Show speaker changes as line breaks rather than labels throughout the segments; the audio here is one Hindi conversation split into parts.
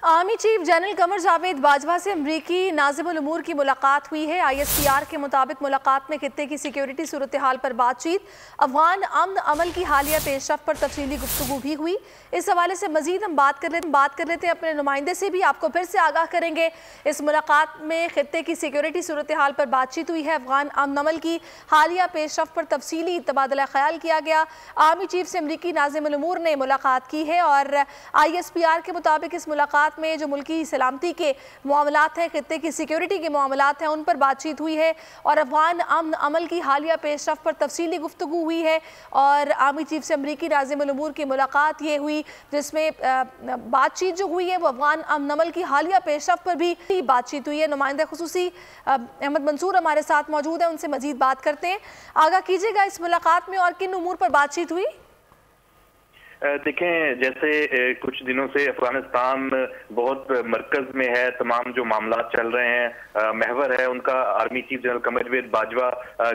Army chief general Qamar Javed Bajwa से अमरीकी नाज़िमुल उमूर की मुलाकात हुई है। ISPR के मुताबिक मुलाकात में खित्ते की सिक्योरिटी सूरत हाल पर बातचीत, अफगान अमन अमल की हालिया पेशरफ पर तफसीली गुफ्तगू भी हुई। इस हवाले से मजीद हम बात कर लेते हैं अपने नुमाइंदे से भी, आपको फिर से आगाह करेंगे। इस मुलाकात में खित्ते की सिक्योरिटी सूरत हाल पर बातचीत हुई है, अफगान अमन अमल की हालिया पेशरफ पर तफसीली तबादला ख्याल किया गया। आर्मी चीफ से अमरीकी नाज़िमुल उमूर ने मुलाकात की है और ISPR के मुताबिक इस मुलाकात में जो मुल्की सलामती के मामलात हैं, खित्ते की सिक्योरिटी के मामलात हैं, उन पर बातचीत हुई है और अफगान अमन अमल की हालिया पेशरफ पर तफसीली गुफ्तगू हुई है। और आर्मी चीफ से अमरीकी नाज़िमुल उमूर की मुलाकात ये हुई जिसमें बातचीत जो हुई है वो अफगान अमन अमल की हालिया पेशरफ पर भी बातचीत हुई है। नुमाइंदा खुसूसी अहमद मंसूर हमारे साथ मौजूद है, उनसे मजीद बात करते हैं। आगाह कीजिएगा इस मुलाकात में और किन उमूर पर बातचीत हुई?
देखें, जैसे कुछ दिनों से अफगानिस्तान बहुत मरकज में है, तमाम जो मामला चल रहे हैं महवर है उनका। Army chief general Qamar Javed Bajwa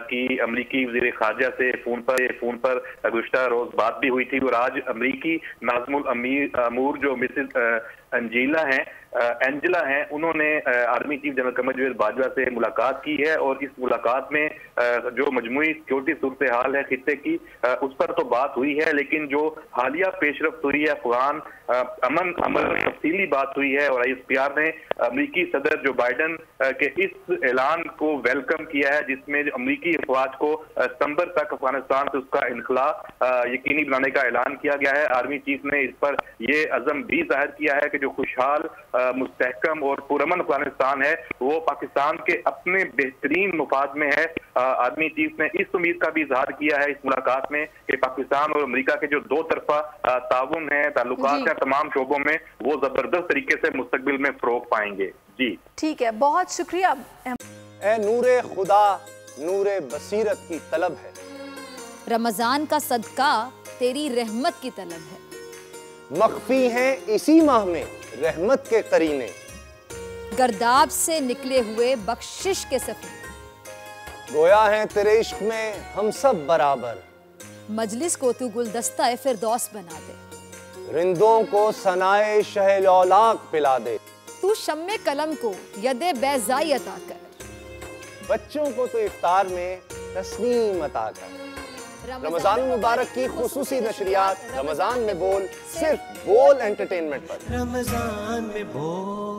की अमरीकी वज़ीर ख़ारजा से फ़ोन पर गुज़श्ता रोज़ बात भी हुई थी और आज अमरीकी नाज़िमुल उमूर जो मिसेस एंजेला हैं, उन्होंने army chief general Qamar Javed Bajwa से मुलाकात की है और इस मुलाकात में जो मजमूई सिक्योरिटी सूरत हाल है खित्ते की उस पर तो बात हुई है, लेकिन जो हालिया पेशरफ्त हुई है अफगान अमन अमल तफसीली बात हुई है। और ISPR ने अमरीकी सदर जो बाइडन के इस ऐलान को वेलकम किया है जिसमें अमरीकी अफवाज को सितंबर तक अफगानिस्तान से उसका इनखला यकीनी बनाने का ऐलान किया गया है। आर्मी चीफ ने इस पर यह अज़म भी जाहिर किया है कि जो खुशहाल मुस्तहकम और पुरअमन अफगानिस्तान है वो पाकिस्तान के अपने बेहतरीन मुफाद में है। आर्मी चीफ ने इस उम्मीद का भी इजहार किया है इस मुलाकात में कि पाकिस्तान और अमेरिका के जो दो तरफा ताउन है, ताल्लुकात है, तमाम शोबों में वो जबरदस्त तरीके से मुस्तकबिल में फरोग पाएंगे। जी
ठीक है, बहुत शुक्रिया।
ए नूरे खुदा नूरे बसीरत की तलब है,
रमजान का सदका तेरी रहमत की तलब है,
मख्फी हैं इसी माह में रहमत के करीने,
गर्दाब से निकले हुए बख्शिश के सफर,
गोया है तेरे इश्क में हम सब बराबर,
मजलिस को तू गुलदस्ता फिरदौस बना दे,
रिंदों को सनाए शहलौलाक पिला दे,
तू शम्मे कलम को यदे बैज़ाई अता कर,
बच्चों को तो इफ्तार में तस्नीम अता कर। रमजान मुबारक की खुसूसी नशरियात रमजान में बोल, सिर्फ बोल एंटरटेनमेंट पर।
रमजान में बोल।